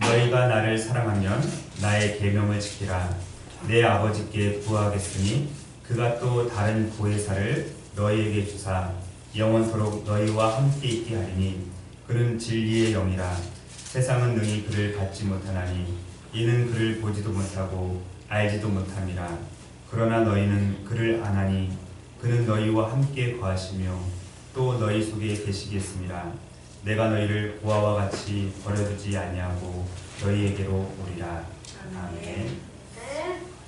너희가 나를 사랑하면 나의 계명을 지키라. 내 아버지께 구하겠으니 그가 또 다른 보혜사를 너희에게 주사 영원토록 너희와 함께 있게 하리니 그는 진리의 영이라. 세상은 능히 그를 받지 못하나니 이는 그를 보지도 못하고 알지도 못함이라. 그러나 너희는 그를 아나니 그는 너희와 함께 거하시며 또 너희 속에 계시겠습니다. 내가 너희를 고아와 같이 버려두지 아니하고 너희에게로 오리라. 아멘.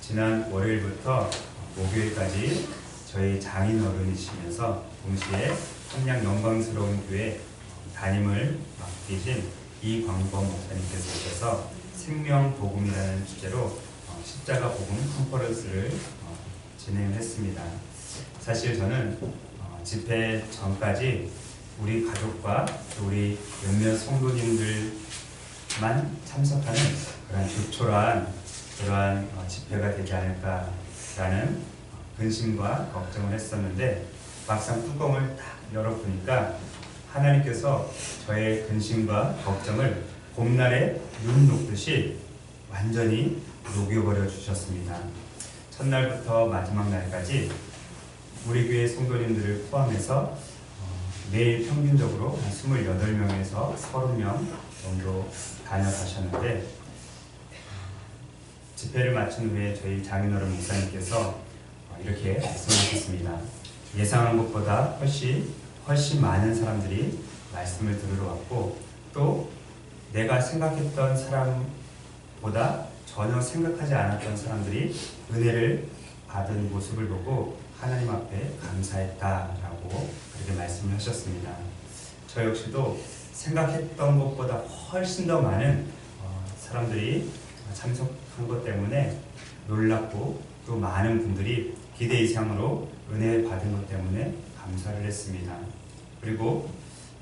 지난 월요일부터 목요일까지 저희 장인어른이시면서 동시에 한양 영광스러운 교회 담임을 맡기신 이광범 목사님께서 오셔서 생명복음이라는 주제로 십자가 복음 컨퍼런스를 진행했습니다. 사실 저는 집회 전까지 우리 가족과 또 우리 몇몇 성도님들만 참석하는 그런 조촐한 그러한 집회가 되지 않을까라는 근심과 걱정을 했었는데 막상 뚜껑을 딱 열어보니까 하나님께서 저의 근심과 걱정을 봄날에 눈 녹듯이 완전히 녹여버려 주셨습니다. 첫날부터 마지막 날까지 우리 교회 성도님들을 포함해서 매일 평균적으로 한 28명에서 30명 정도 다녀가셨는데 집회를 마친 후에 저희 장인어른 목사님께서 이렇게 말씀하셨습니다. 예상한 것보다 훨씬 많은 사람들이 말씀을 들으러 왔고 또 내가 생각했던 사람보다 전혀 생각하지 않았던 사람들이 은혜를 받은 모습을 보고 하나님 앞에 감사했다라고 그렇게 말씀을 하셨습니다. 저 역시도 생각했던 것보다 훨씬 더 많은 사람들이 참석한 것 때문에 놀랍고 또 많은 분들이 기대 이상으로 은혜 받은 것 때문에 감사를 했습니다. 그리고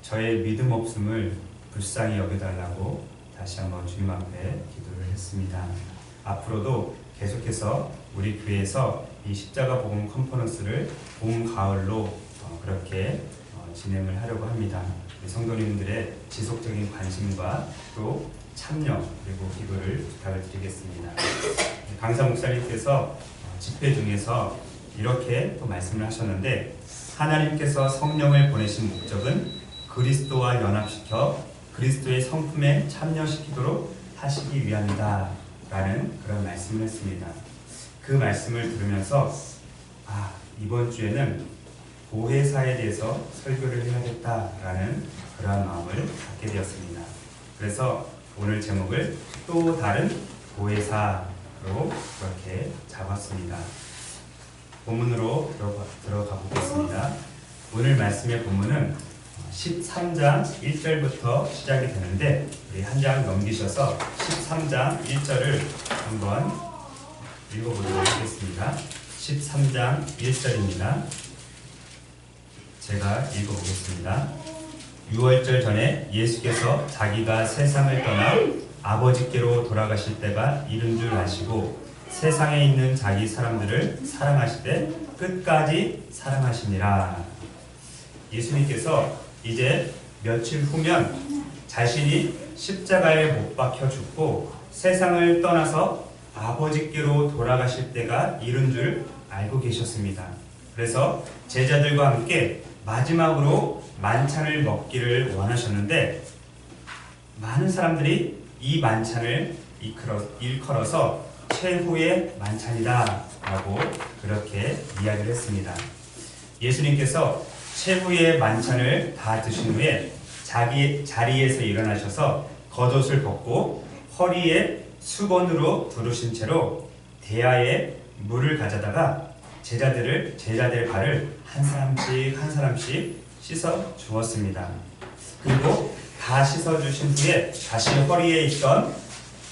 저의 믿음 없음을 불쌍히 여겨달라고 다시 한번 주님 앞에 기도를 했습니다. 앞으로도 계속해서 우리 교회에서 이 십자가 복음 컨퍼런스를 봄, 가을로 그렇게 진행을 하려고 합니다. 성도님들의 지속적인 관심과 또 참여 그리고 기도를 부탁을 드리겠습니다. 강사 목사님께서 집회 중에서 이렇게 또 말씀을 하셨는데 하나님께서 성령을 보내신 목적은 그리스도와 연합시켜 그리스도의 성품에 참여시키도록 하시기 위함이다 라는 그런 말씀을 했습니다. 그 말씀을 들으면서 이번 주에는 보혜사에 대해서 설교를 해야겠다라는 그런 마음을 갖게 되었습니다. 그래서 오늘 제목을 또 다른 보혜사로 그렇게 잡았습니다. 본문으로 들어가 보겠습니다. 오늘 말씀의 본문은 13장 1절부터 시작이 되는데 우리 한 장 넘기셔서 13장 1절을 한번 읽어보도록 하겠습니다. 13장 1절입니다. 제가 읽어보겠습니다. 6월절 전에 예수께서 자기가 세상을 떠나 아버지께로 돌아가실 때가 이른 줄 아시고 세상에 있는 자기 사람들을 사랑하시되 끝까지 사랑하시니라. 예수님께서 이제 며칠 후면 자신이 십자가에 못 박혀 죽고 세상을 떠나서 아버지께로 돌아가실 때가 이른 줄 알고 계셨습니다. 그래서 제자들과 함께 마지막으로 만찬을 먹기를 원하셨는데 많은 사람들이 이 만찬을 일컬어서 최후의 만찬이다 라고 그렇게 이야기를 했습니다. 예수님께서 최후의 만찬을 다 드신 후에 자기 자리에서 일어나셔서 겉옷을 벗고 허리에 수건으로 두르신 채로 대야에 물을 가져다가 제자들의 발을 한 사람씩 씻어 주었습니다. 그리고 다 씻어 주신 후에 다시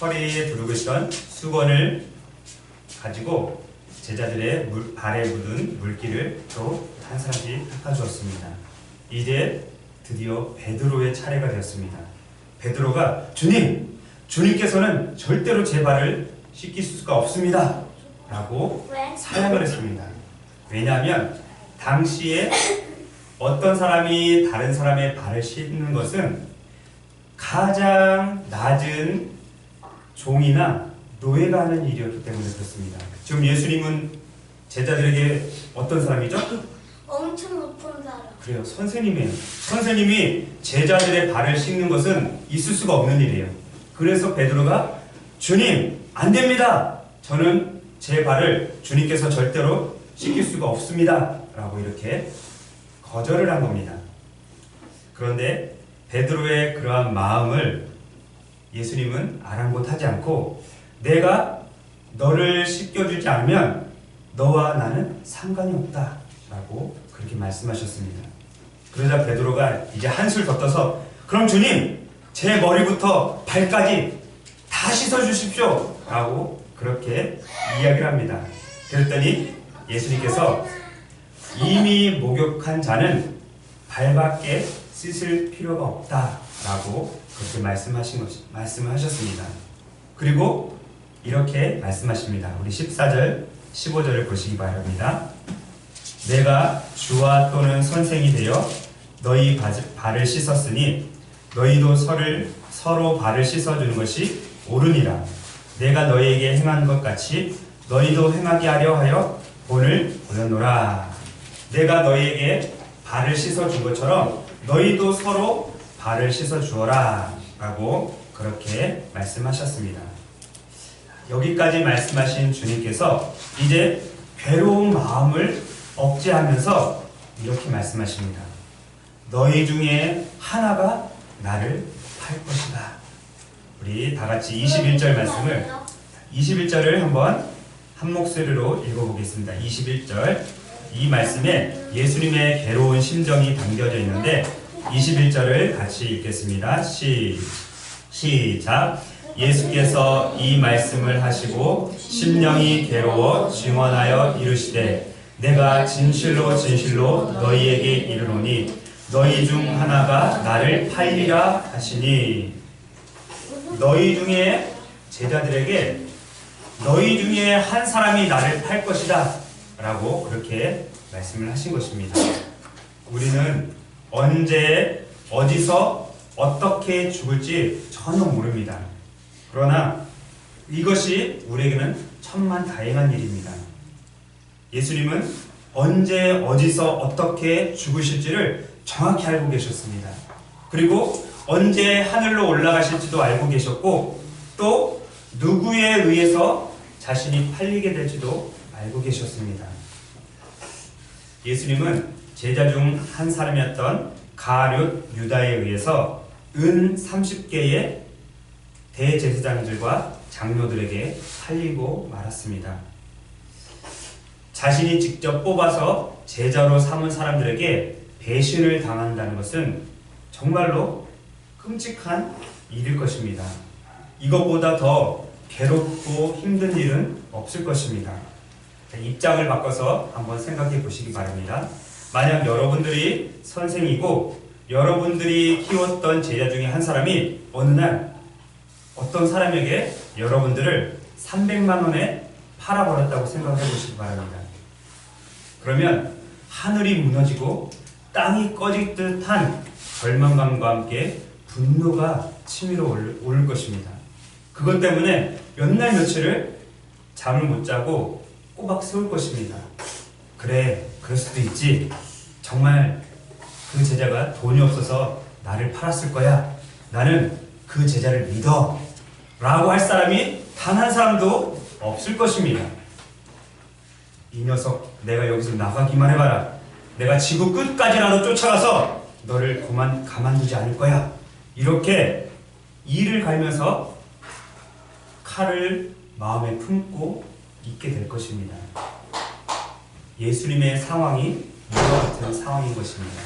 허리에 두르고 있던 수건을 가지고 제자들의 발에 묻은 물기를 또 한 사람씩 닦아 주었습니다. 이제 드디어 베드로의 차례가 되었습니다. 베드로가 주님께서는 절대로 제 발을 씻길 수가 없습니다 라고 사양을 했습니다. 왜냐하면 당시에 어떤 사람이 다른 사람의 발을 씻는 것은 가장 낮은 종이나 노예가 하는 일이었기 때문에 그렇습니다. 지금 예수님은 제자들에게 어떤 사람이죠? 엄청 높은 사람. 그래요. 선생님이에요. 선생님이 제자들의 발을 씻는 것은 있을 수가 없는 일이에요. 그래서 베드로가 주님, 안 됩니다. 저는 제 발을 주님께서 절대로 씻길 수가 없습니다. 라고 이렇게 거절을 한 겁니다. 그런데 베드로의 그러한 마음을 예수님은 아랑곳하지 않고 내가 너를 씻겨주지 않으면 너와 나는 상관이 없다 라고 그렇게 말씀하셨습니다. 그러자 베드로가 이제 한술 더 떠서 그럼 주님 제 머리부터 발까지 다 씻어주십시오 라고 그렇게 이야기를 합니다. 그랬더니 예수님께서 이미 목욕한 자는 발밖에 씻을 필요가 없다 라고 그렇게 말씀을 하셨습니다. 그리고 이렇게 말씀하십니다. 우리 14절 15절을 보시기 바랍니다. 내가 주와 또는 선생이 되어 너희 발을 씻었으니 너희도 서로 발을 씻어주는 것이 옳으니라. 내가 너희에게 행한 것 같이 너희도 행하게 하려 하여 본을 보였노라. 내가 너희에게 발을 씻어준 것처럼 너희도 서로 발을 씻어주어라 라고 그렇게 말씀하셨습니다. 여기까지 말씀하신 주님께서 이제 괴로운 마음을 억제하면서 이렇게 말씀하십니다. 너희 중에 하나가 나를 팔 것이다. 우리 다같이 21절을 한번 한 목소리로 읽어보겠습니다. 21절 이 말씀에 예수님의 괴로운 심정이 담겨져 있는데 21절을 같이 읽겠습니다. 시작. 예수께서 이 말씀을 하시고 심령이 괴로워 증언하여 이르시되 내가 진실로 진실로 너희에게 이르노니 너희 중 하나가 나를 팔리라 하시니. 너희 중에 제자들에게 너희 중에 한 사람이 나를 팔 것이다 라고 그렇게 말씀을 하신 것입니다. 우리는 언제 어디서 어떻게 죽을지 전혀 모릅니다. 그러나 이것이 우리에게는 천만다행한 일입니다. 예수님은 언제 어디서 어떻게 죽으실지를 정확히 알고 계셨습니다. 그리고 언제 하늘로 올라가실지도 알고 계셨고 또 누구에 의해서 자신이 팔리게 될지도 알고 계셨습니다. 예수님은 제자 중 한 사람이었던 가룟 유다에 의해서 은 30개의 대제사장들과 장로들에게 팔리고 말았습니다. 자신이 직접 뽑아서 제자로 삼은 사람들에게 배신을 당한다는 것은 정말로 끔찍한 일일 것입니다. 이것보다 더 괴롭고 힘든 일은 없을 것입니다. 입장을 바꿔서 한번 생각해 보시기 바랍니다. 만약 여러분들이 선생이고 여러분들이 키웠던 제자 중에 한 사람이 어느 날 어떤 사람에게 여러분들을 300만 원에 팔아버렸다고 생각해 보시기 바랍니다. 그러면 하늘이 무너지고 땅이 꺼질 듯한 절망감과 함께 분노가 치밀어 오를 것입니다. 그것 때문에 몇 날 며칠을 잠을 못 자고 꼬박 세울 것입니다. 그래, 그럴 수도 있지. 정말 그 제자가 돈이 없어서 나를 팔았을 거야. 나는 그 제자를 믿어. 라고 할 사람이 단 한 사람도 없을 것입니다. 이 녀석, 내가 여기서 나가기만 해봐라. 내가 지구 끝까지라도 쫓아가서 너를 가만두지 않을 거야. 이렇게 이를 갈면서 칼을 마음에 품고 있게 될 것입니다. 예수님의 상황이 이와 같은 상황인 것입니다.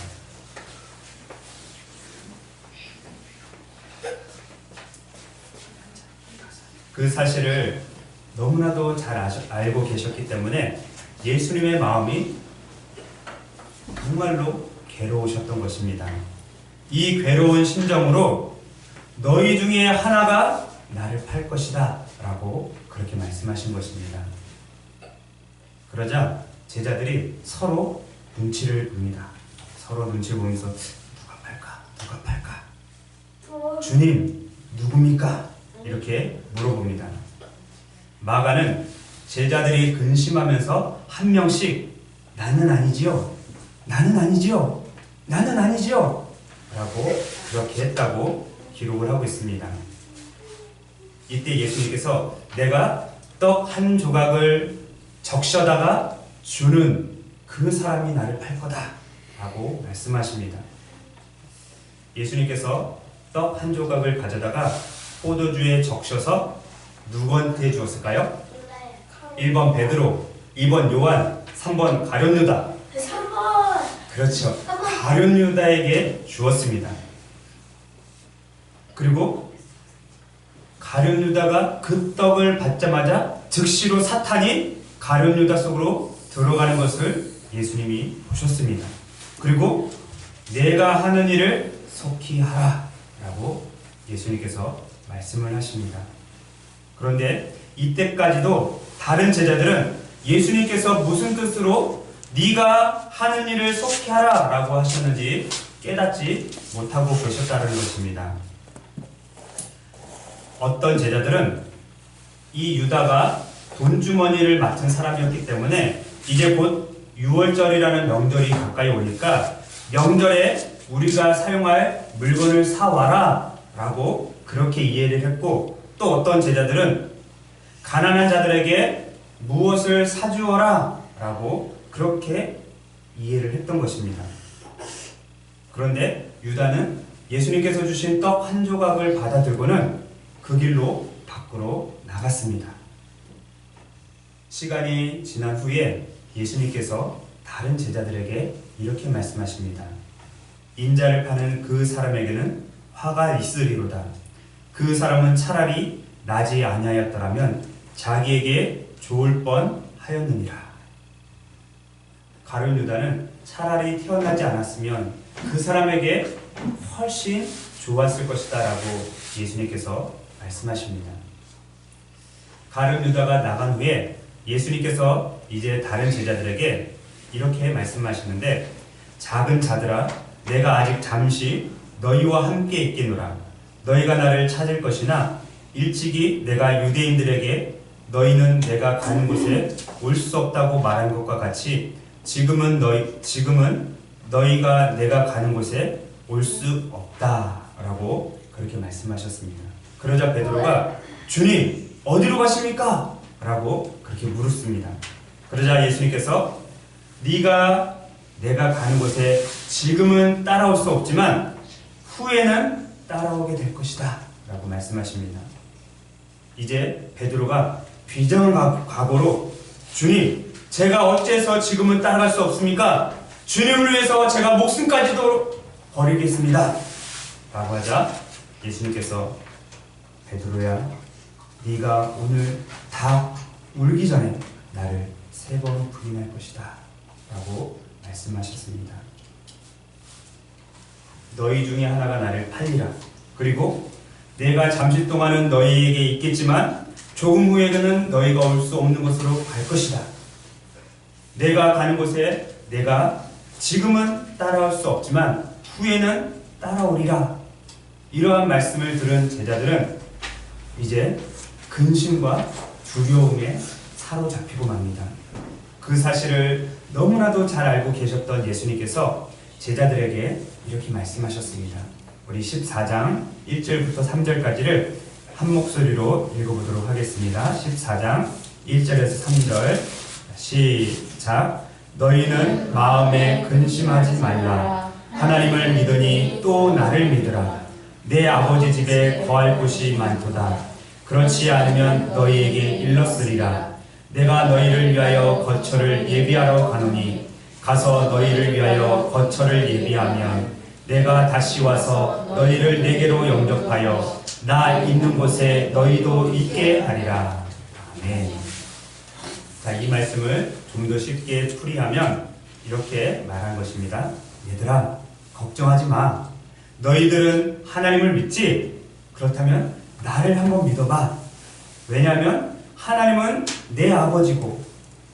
그 사실을 너무나도 잘 알고 계셨기 때문에 예수님의 마음이 정말로 괴로우셨던 것입니다. 이 괴로운 심정으로 너희 중에 하나가 나를 팔 것이다 라고 그렇게 말씀하신 것입니다. 그러자 제자들이 서로 눈치를 봅니다. 서로 눈치를 보면서 누가 팔까? 누가 팔까? 주님, 누굽니까? 이렇게 물어봅니다. 마가는 제자들이 근심하면서 한 명씩 나는 아니지요, 나는 아니지요, 나는 아니지요 라고 그렇게 했다고 기록을 하고 있습니다. 이때 예수님께서 내가 떡 한 조각을 적셔다가 주는 그 사람이 나를 팔 거다 라고 말씀하십니다. 예수님께서 떡 한 조각을 가져다가 포도주에 적셔서 누구한테 주었을까요? 1번 베드로, 2번 요한, 3번 가룟 유다. 3번. 그렇죠. 가룟 유다에게 주었습니다. 그리고 가룟 유다가 그 떡을 받자마자 즉시로 사탄이 가룟 유다 속으로 들어가는 것을 예수님이 보셨습니다. 그리고 내가 하는 일을 속히 하라 라고 예수님께서 말씀을 하십니다. 그런데 이때까지도 다른 제자들은 예수님께서 무슨 뜻으로 네가 하는 일을 속히 하라 라고 하셨는지 깨닫지 못하고 계셨다는 것입니다. 어떤 제자들은 이 유다가 돈주머니를 맡은 사람이었기 때문에 이제 곧 6월절이라는 명절이 가까이 오니까 명절에 우리가 사용할 물건을 사와라 라고 그렇게 이해를 했고, 또 어떤 제자들은 가난한 자들에게 무엇을 사주어라 라고 그렇게 이해를 했던 것입니다. 그런데 유다는 예수님께서 주신 떡 한 조각을 받아들고는 그 길로 밖으로 나갔습니다. 시간이 지난 후에 예수님께서 다른 제자들에게 이렇게 말씀하십니다. 인자를 파는 그 사람에게는 화가 있으리로다. 그 사람은 차라리 나지 아니하였더라면 자기에게 좋을 뻔하였느니라. 가룟 유다는 차라리 태어나지 않았으면 그 사람에게 훨씬 좋았을 것이다 라고 예수님께서 말씀하십니다. 가룟 유다가 나간 후에 예수님께서 이제 다른 제자들에게 이렇게 말씀하시는데, 작은 자들아 내가 아직 잠시 너희와 함께 있겠노라. 너희가 나를 찾을 것이나 일찍이 내가 유대인들에게 너희는 내가 가는 곳에 올 수 없다고 말한 것과 같이 지금은 너희가 내가 가는 곳에 올 수 없다라고 그렇게 말씀하셨습니다. 그러자 베드로가 주님 어디로 가십니까? 라고 그렇게 물었습니다. 그러자 예수님께서 네가 내가 가는 곳에 지금은 따라올 수 없지만 후에는 따라오게 될 것이다 라고 말씀하십니다. 이제 베드로가 비장한 각오로 주님 제가 어째서 지금은 따라갈 수 없습니까? 주님을 위해서 제가 목숨까지도 버리겠습니다 라고 하자 예수님께서 베드로야 네가 오늘 다 울기 전에 나를 3번 부인할 것이다 라고 말씀하셨습니다. 너희 중에 하나가 나를 팔리라. 그리고 내가 잠시 동안은 너희에게 있겠지만 조금 후에는 너희가 올 수 없는 곳으로 갈 것이다. 내가 가는 곳에 내가 지금은 따라올 수 없지만 후에는 따라오리라. 이러한 말씀을 들은 제자들은 이제 근심과 두려움에 사로잡히고 맙니다. 그 사실을 너무나도 잘 알고 계셨던 예수님께서 제자들에게 이렇게 말씀하셨습니다. 우리 14장 1절부터 3절까지를 한 목소리로 읽어보도록 하겠습니다. 14장 1절에서 3절 시작. 너희는 마음에 근심하지 말라. 하나님을 믿으니 또 나를 믿으라. 내 아버지 집에 거할 곳이 많도다. 그렇지 않으면 너희에게 일렀으리라. 내가 너희를 위하여 거처를 예비하러 가노니 가서 너희를 위하여 거처를 예비하면 내가 다시 와서 너희를 내게로 영접하여 나 있는 곳에 너희도 있게 하리라. 아멘. 자, 이 말씀을 좀 더 쉽게 풀이하면 이렇게 말한 것입니다. 얘들아, 걱정하지 마. 너희들은 하나님을 믿지? 그렇다면 나를 한번 믿어봐. 왜냐하면 하나님은 내 아버지고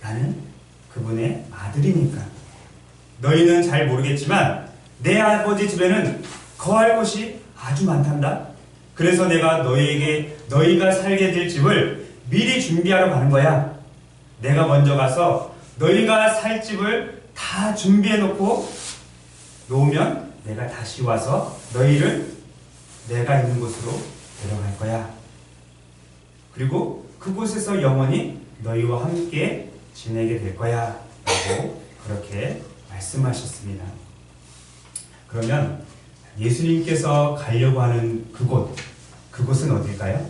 나는 그분의 아들이니까. 너희는 잘 모르겠지만 내 아버지 집에는 거할 곳이 아주 많단다. 그래서 내가 너희가 살게 될 집을 미리 준비하러 가는 거야. 내가 먼저 가서 너희가 살 집을 다 준비해 놓으면 내가 다시 와서 너희를 내가 있는 곳으로 데려갈 거야. 그리고 그곳에서 영원히 너희와 함께 지내게 될 거야. 라고 그렇게 말씀하셨습니다. 그러면 예수님께서 가려고 하는 그곳은 어딜까요?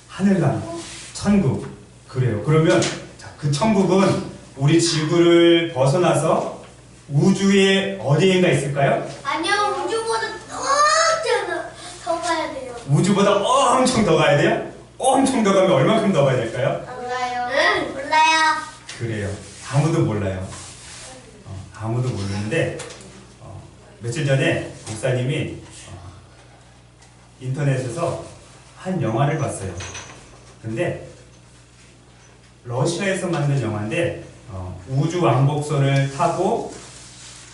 하늘나라, 천국. 그래요. 그러면 그 천국은 우리 지구를 벗어나서 우주의 어디인가 있을까요? 아니요, 우주보다 엄청 더 가야 돼요. 우주보다 엄청 더 가야 돼요? 엄청 더 가면 얼마큼 더 가야 될까요? 몰라요. 응, 몰라요. 그래요. 아무도 몰라요. 아무도 모르는데 며칠 전에 목사님이 인터넷에서 한 영화를 봤어요. 근데 러시아에서 만든 영화인데 우주 왕복선을 타고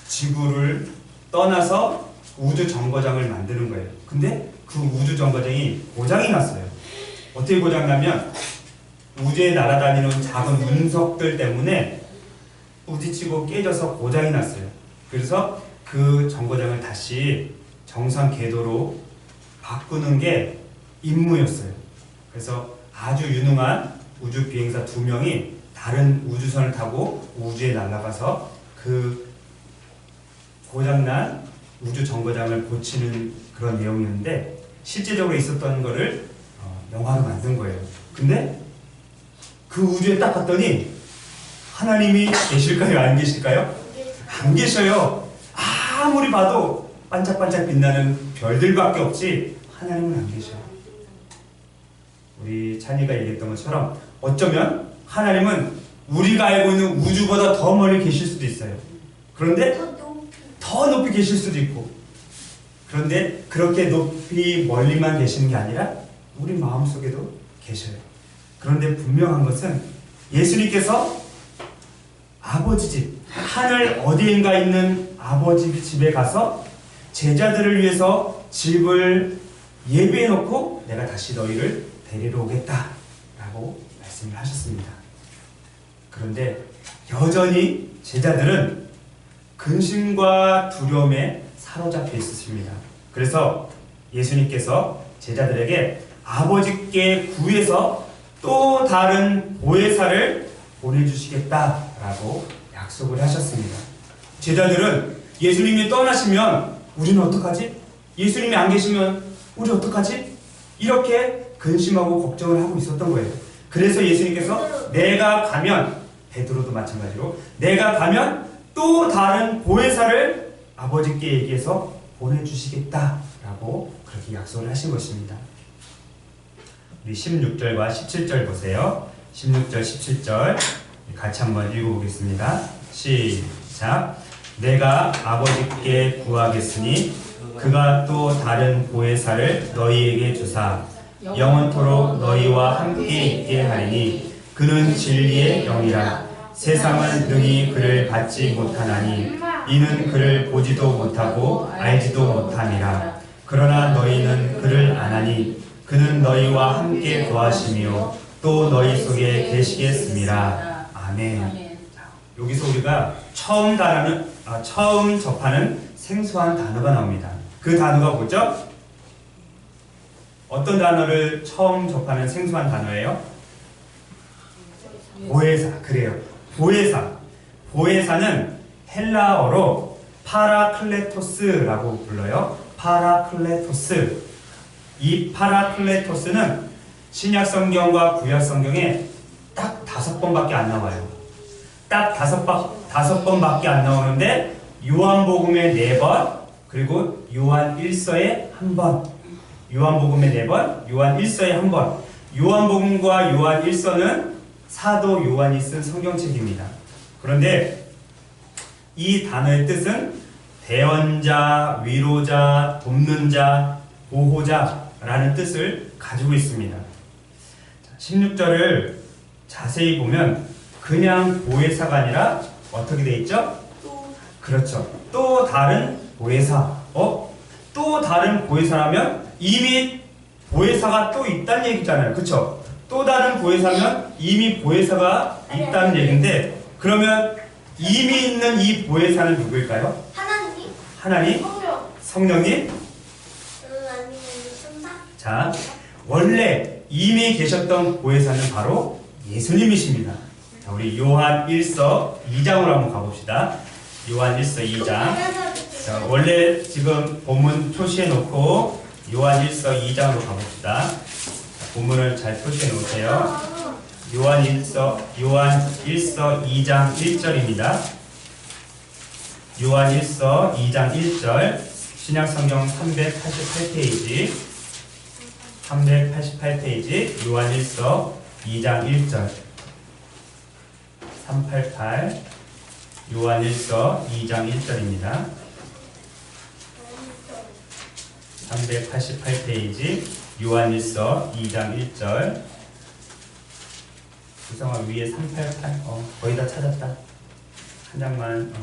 지구를 떠나서 우주 정거장을 만드는 거예요. 근데 그 우주 정거장이 고장이 났어요. 어떻게 고장나면 우주에 날아다니는 작은 운석들 때문에 부딪히고 깨져서 고장이 났어요. 그래서 그 정거장을 다시 정상 궤도로 바꾸는 게 임무였어요. 그래서 아주 유능한 우주 비행사 2명이 다른 우주선을 타고 우주에 날아가서 그 고장난 우주 정거장을 고치는 그런 내용이었는데 실제적으로 있었던 거를 영화로 만든 거예요. 근데 그 우주에 딱 갔더니 하나님이 계실까요? 안 계실까요? 안 계셔요. 아무리 봐도 반짝반짝 빛나는 별들밖에 없지 하나님은 안 계셔요. 우리 찬이가 얘기했던 것처럼 어쩌면 하나님은 우리가 알고 있는 우주보다 더 멀리 계실 수도 있어요. 그런데 더 높이 계실 수도 있고, 그런데 그렇게 높이 멀리만 계시는 게 아니라 우리 마음속에도 계셔요. 그런데 분명한 것은 예수님께서 아버지 집, 하늘 어디인가 있는 아버지 집에 가서 제자들을 위해서 집을 예비해 놓고 내가 다시 너희를 데리러 오겠다 라고 말씀을 하셨습니다. 그런데 여전히 제자들은 근심과 두려움에 사로잡혀 있었습니다. 그래서 예수님께서 제자들에게 아버지께 구해서 또 다른 보혜사를 보내주시겠다라고 약속을 하셨습니다. 제자들은 예수님이 떠나시면 우리는 어떡하지? 예수님이 안 계시면 우리 어떡하지? 이렇게 근심하고 걱정을 하고 있었던 거예요. 그래서 예수님께서 내가 가면, 베드로도 마찬가지로 내가 가면 또 다른 보혜사를 아버지께 얘기해서 보내주시겠다라고 그렇게 약속을 하신 것입니다. 우리 16절과 17절 보세요. 16절, 17절 같이 한번 읽어보겠습니다. 시작. 내가 아버지께 구하겠으니 그가 또 다른 보혜사를 너희에게 주사 영원토록 너희와 함께 있게 하리니 그는 진리의 영이라. 세상은 능히 그를 받지 못하나니 이는 그를 보지도 못하고 알지도 못함이라. 그러나 너희는 그를 아나니 그는 너희와 함께 거하시며 또 너희 속에 계시겠습니다. 아멘. 여기서 우리가 처음 접하는 생소한 단어가 나옵니다. 그 단어가 뭐죠? 어떤 단어를 처음 접하는 생소한 단어예요? 보혜사. 그래요. 보혜사. 보혜사는 헬라어로 파라클레토스라고 불러요. 파라클레토스. 이 파라클레토스는 신약 성경과 구약 성경에 딱 5번밖에 안 나와요. 딱 5번밖에 안 나오는데 요한복음에 4번, 그리고 요한 1서에 1번. 요한복음에 4번, 요한 1서에 1번. 요한복음과 요한 1서는 사도 요한이 쓴 성경책입니다. 그런데 이 단어의 뜻은 대언자, 위로자, 돕는 자, 보호자라는 뜻을 가지고 있습니다. 16절을 자세히 보면 그냥 보혜사가 아니라 어떻게 돼 있죠? 그렇죠. 또 다른 보혜사. 또 다른 보혜사라면 이미 보혜사가 또 있다는 얘기잖아요. 그쵸? 또 다른 보혜사면 이미 보혜사가 있다는 얘기인데, 그러면 이미 있는 이 보혜사는 누구일까요? 하나님? 하나님? 성령? 성령님? 아니면 천사? 자, 원래 이미 계셨던 보혜사는 바로 예수님이십니다. 자, 우리 요한 1서 2장으로 한번 가봅시다. 요한 1서 2장. 자, 원래 지금 본문 표시해 놓고 요한 1서 2장으로 가봅시다. 자, 본문을 잘 표시해 놓으세요. 요한 1서 2장 1절입니다. 요한 1서 2장 1절, 신약성경 388페이지, 요한 1서 2장 1절, 388, 요한 1서 2장 1절입니다. 388페이지, 요한 1서 2장 1절. 구성아 위에 388, 거의 다 찾았다. 한 장만,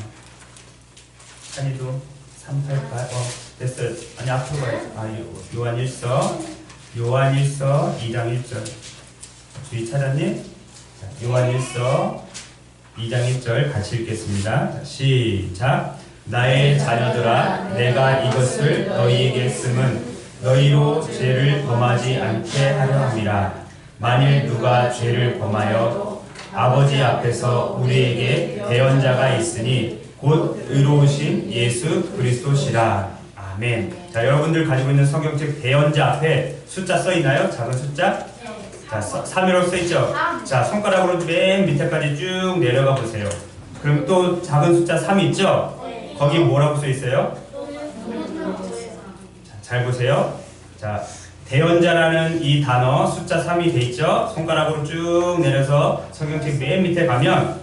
찬이도 388, 됐어요. 아니, 앞으로 가야지. 요한 1서 2장 1절. 주의 찾았니? 자, 요한 1서 2장 1절 같이 읽겠습니다. 자, 시작. 나의 자녀들아, 내가 이것을 너희에게 쓰면 너희로 죄를 범하지 않게 하려 함이라. 만일 누가 죄를 범하여 아버지 앞에서 우리에게 대언자가 있으니 곧 의로우신 예수 그리스도시라. 아멘. 자, 여러분들 가지고 있는 성경책 대언자 앞에 숫자 써 있나요? 작은 숫자? 자, 3이라고 써 있죠? 자, 손가락으로 맨 밑에까지 쭉 내려가 보세요. 그럼 또 작은 숫자 3 있죠? 거기 뭐라고 써 있어요? 자, 잘 보세요. 자, 대언자라는 이 단어 숫자 3이 돼 있죠? 손가락으로 쭉 내려서 성경책 맨 밑에 가면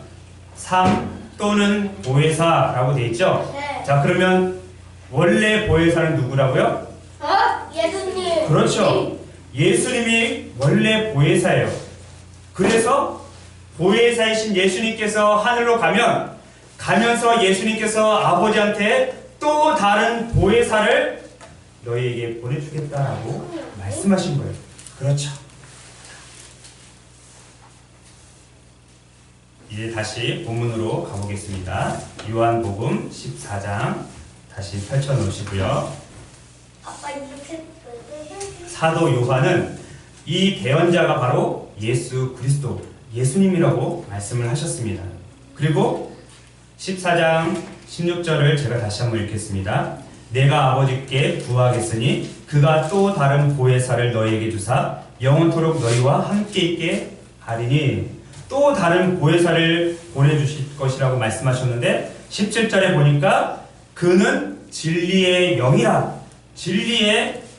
3 또는 보혜사라고 돼 있죠? 네. 자, 그러면 원래 보혜사는 누구라고요? 예수님. 그렇죠. 예수님이 원래 보혜사예요. 그래서 보혜사이신 예수님께서 하늘로 가면서 예수님께서 아버지한테 또 다른 보혜사를 너희에게 보내주겠다라고 말씀하신 거예요. 그렇죠. 이제 다시 본문으로 가보겠습니다. 요한복음 14장 다시 펼쳐놓으시고요. 아빠 이렇게 사도 요한은 이 대언자가 바로 예수 그리스도, 예수님이라고 말씀을 하셨습니다. 그리고 14장 16절을 제가 다시 한번 읽겠습니다. 내가 아버지께 구하겠으니 그가 또 다른 보혜사를 너희에게 주사 영원토록 너희와 함께 있게 하리니. 또 다른 보혜사를 보내주실 것이라고 말씀하셨는데 17절에 보니까 그는 진리의 영이라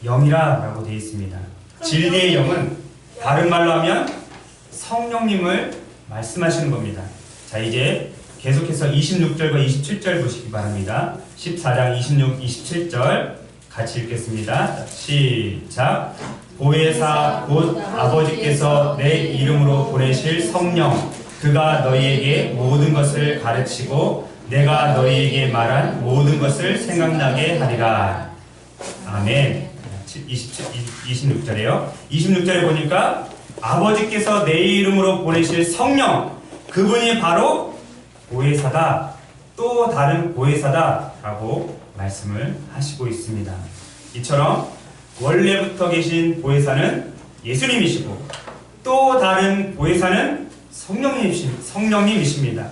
라고 되어 있습니다. 진리의 영은 다른 말로 하면 성령님을 말씀하시는 겁니다. 자, 이제 계속해서 26절과 27절 보시기 바랍니다. 14장 26, 27절 같이 읽겠습니다. 시작. 보혜사 곧 아버지께서 내 이름으로 보내실 성령, 그가 너희에게 모든 것을 가르치고 내가 너희에게 말한 모든 것을 생각나게 하리라. 아멘. 26절에요. 26절에 보니까 아버지께서 내 이름으로 보내실 성령, 그분이 바로 보혜사다, 또 다른 보혜사다 라고 말씀을 하시고 있습니다. 이처럼 원래부터 계신 보혜사는 예수님이시고 또 다른 보혜사는 성령님이십니다.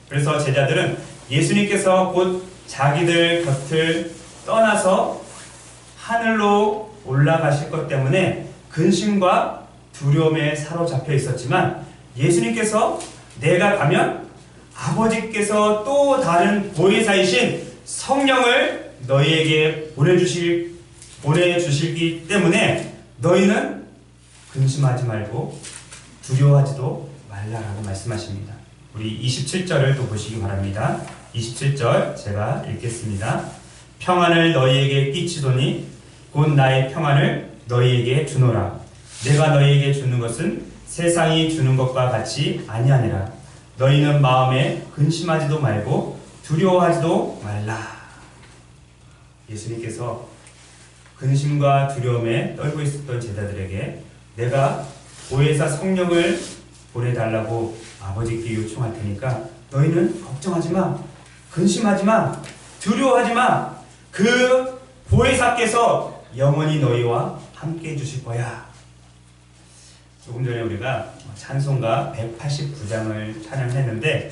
그래서 제자들은 예수님께서 곧 자기들 곁을 떠나서 하늘로 올라가실 것 때문에 근심과 두려움에 사로잡혀 있었지만 예수님께서 내가 가면 아버지께서 또 다른 보혜사이신 성령을 너희에게 보내주시기 때문에 너희는 근심하지 말고 두려워하지도 말라라고 말씀하십니다. 우리 27절을 또 보시기 바랍니다. 27절 제가 읽겠습니다. 평안을 너희에게 끼치더니 곧 나의 평안을 너희에게 주노라. 내가 너희에게 주는 것은 세상이 주는 것과 같이 아니하니라. 너희는 마음에 근심하지도 말고 두려워하지도 말라. 예수님께서 근심과 두려움에 떨고 있었던 제자들에게 내가 보혜사 성령을 보내달라고 아버지께 요청할 테니까 너희는 걱정하지 마, 근심하지 마, 두려워하지 마. 그 보혜사께서 영원히 너희와 함께 해주실 거야. 조금 전에 우리가 찬송가 189장을 찬양했는데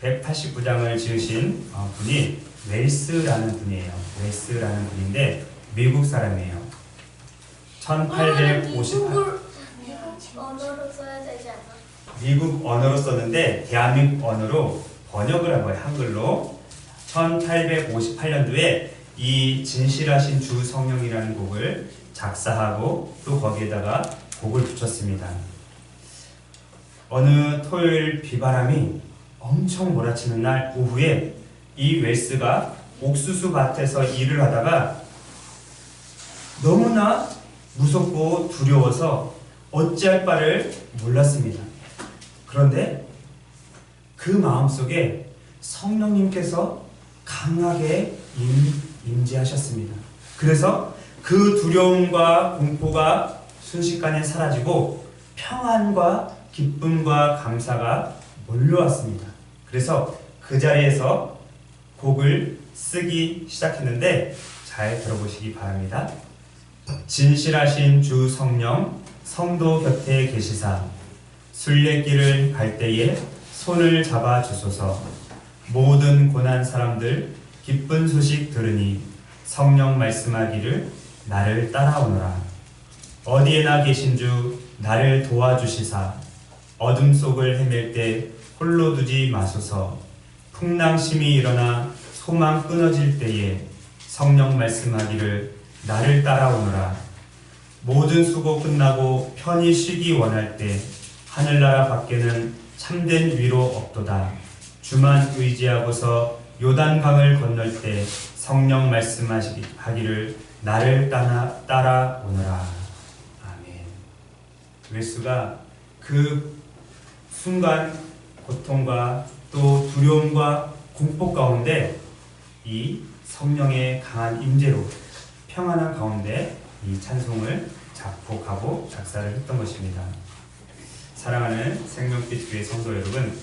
189장을 지으신 분이 웰스라는 분이에요. 웰스라는 분인데 미국 사람이에요. 1858 미국 언어로 써야 되지 않아? 미국 언어로 썼는데 대한민국 언어로 번역을 한 거예요. 한글로. 1858년도에 이 진실하신 주 성령이라는 곡을 작사하고 또 거기에다가 곡을 붙였습니다. 어느 토요일 비바람이 엄청 몰아치는 날 오후에 이 웰스가 옥수수 밭에서 일을 하다가 너무나 무섭고 두려워서 어찌할 바를 몰랐습니다. 그런데 그 마음속에 성령님께서 강하게 임재하셨습니다. 그래서 그 두려움과 공포가 순식간에 사라지고 평안과 기쁨과 감사가 몰려왔습니다. 그래서 그 자리에서 곡을 쓰기 시작했는데 잘 들어보시기 바랍니다. 진실하신 주 성령 성도 곁에 계시사 순례길을 갈 때에 손을 잡아 주소서. 모든 고난 사람들 기쁜 소식 들으니 성령 말씀하기를 나를 따라오너라. 어디에나 계신 주 나를 도와주시사 어둠 속을 헤맬 때 홀로 두지 마소서. 풍랑심이 일어나 소망 끊어질 때에 성령 말씀하기를 나를 따라오너라. 모든 수고 끝나고 편히 쉬기 원할 때 하늘나라 밖에는 참된 위로 없도다. 주만 의지하고서 요단강을 건널 때 성령 말씀하기를 나를 따라오너라. 아멘. 웰스가 그 순간 고통과 또 두려움과 공포 가운데 이 성령의 강한 임재로 평안한 가운데 이 찬송을 작곡하고 작사를 했던 것입니다. 사랑하는 생명빛 교회 성도 여러분,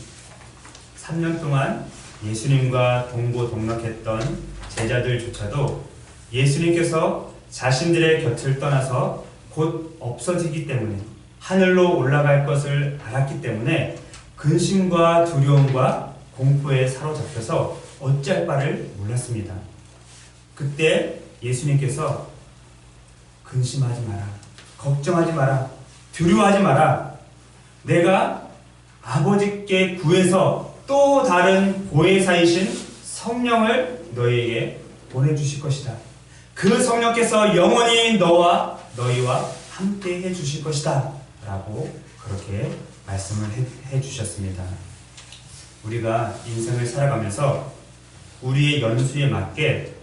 3년 동안 예수님과 동고동락했던 제자들조차도 예수님께서 자신들의 곁을 떠나서 곧 없어지기 때문에 하늘로 올라갈 것을 알았기 때문에 근심과 두려움과 공포에 사로잡혀서 어찌할 바를 몰랐습니다. 그때 예수님께서 근심하지 마라, 걱정하지 마라, 두려워하지 마라. 내가 아버지께 구해서 또 다른 보혜사이신 성령을 너희에게 보내주실 것이다. 그 성령께서 영원히 너희와 함께 해주실 것이다 라고 그렇게 말씀을 해주셨습니다. 우리가 인생을 살아가면서 우리의 연수에 맞게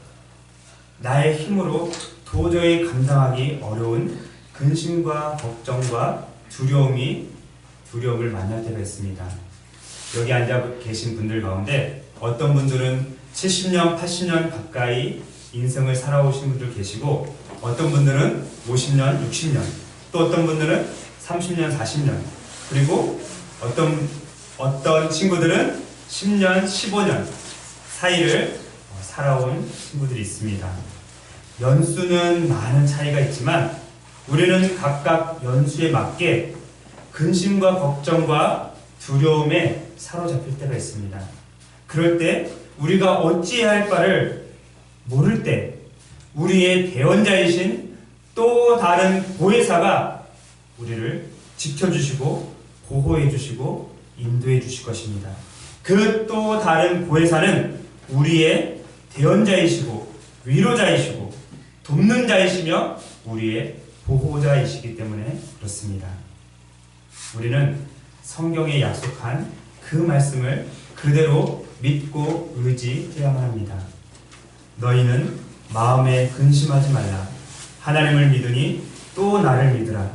나의 힘으로 도저히 감당하기 어려운 근심과 걱정과 두려움을 만날 때가 있습니다. 여기 앉아 계신 분들 가운데 어떤 분들은 70년, 80년 가까이 인생을 살아오신 분들 계시고 어떤 분들은 50년, 60년, 또 어떤 분들은 30년, 40년, 그리고 어떤 친구들은 10년, 15년 사이를 살아온 친구들이 있습니다. 연수는 많은 차이가 있지만 우리는 각각 연수에 맞게 근심과 걱정과 두려움에 사로잡힐 때가 있습니다. 그럴 때 우리가 어찌해야 할 바를 모를 때 우리의 대원자이신 또 다른 보혜사가 우리를 지켜주시고 보호해주시고 인도해주실 것입니다. 그 또 다른 보혜사는 우리의 대원자이시고 위로자이시고 돕는 자이시며 우리의 보호자이시기 때문에 그렇습니다. 우리는 성경에 약속한 그 말씀을 그대로 믿고 의지해야만 합니다. 너희는 마음에 근심하지 말라. 하나님을 믿으니 또 나를 믿으라.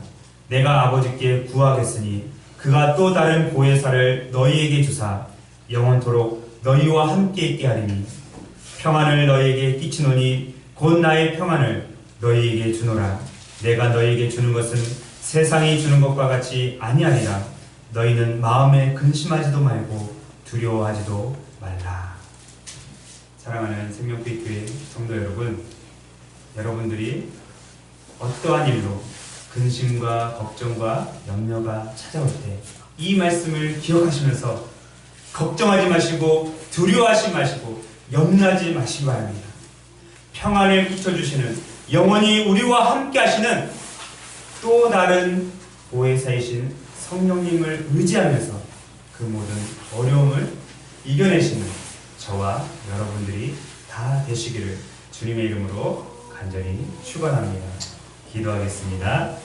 내가 아버지께 구하겠으니 그가 또 다른 보혜사를 너희에게 주사 영원토록 너희와 함께 있게 하리니 평안을 너희에게 끼치노니 곧 나의 평안을 너희에게 주노라. 내가 너희에게 주는 것은 세상이 주는 것과 같이 아니하리라. 너희는 마음에 근심하지도 말고 두려워하지도 말라. 사랑하는 생명빛교회 성도 여러분, 여러분들이 어떠한 일로 근심과 걱정과 염려가 찾아올 때 이 말씀을 기억하시면서 걱정하지 마시고 두려워하지 마시고 염려하지 마시기 바랍니다. 평안을 끼쳐주시는, 영원히 우리와 함께 하시는 또 다른 보혜사이신 성령님을 의지하면서 그 모든 어려움을 이겨내시는 저와 여러분들이 다 되시기를 주님의 이름으로 간절히 축원합니다. 기도하겠습니다.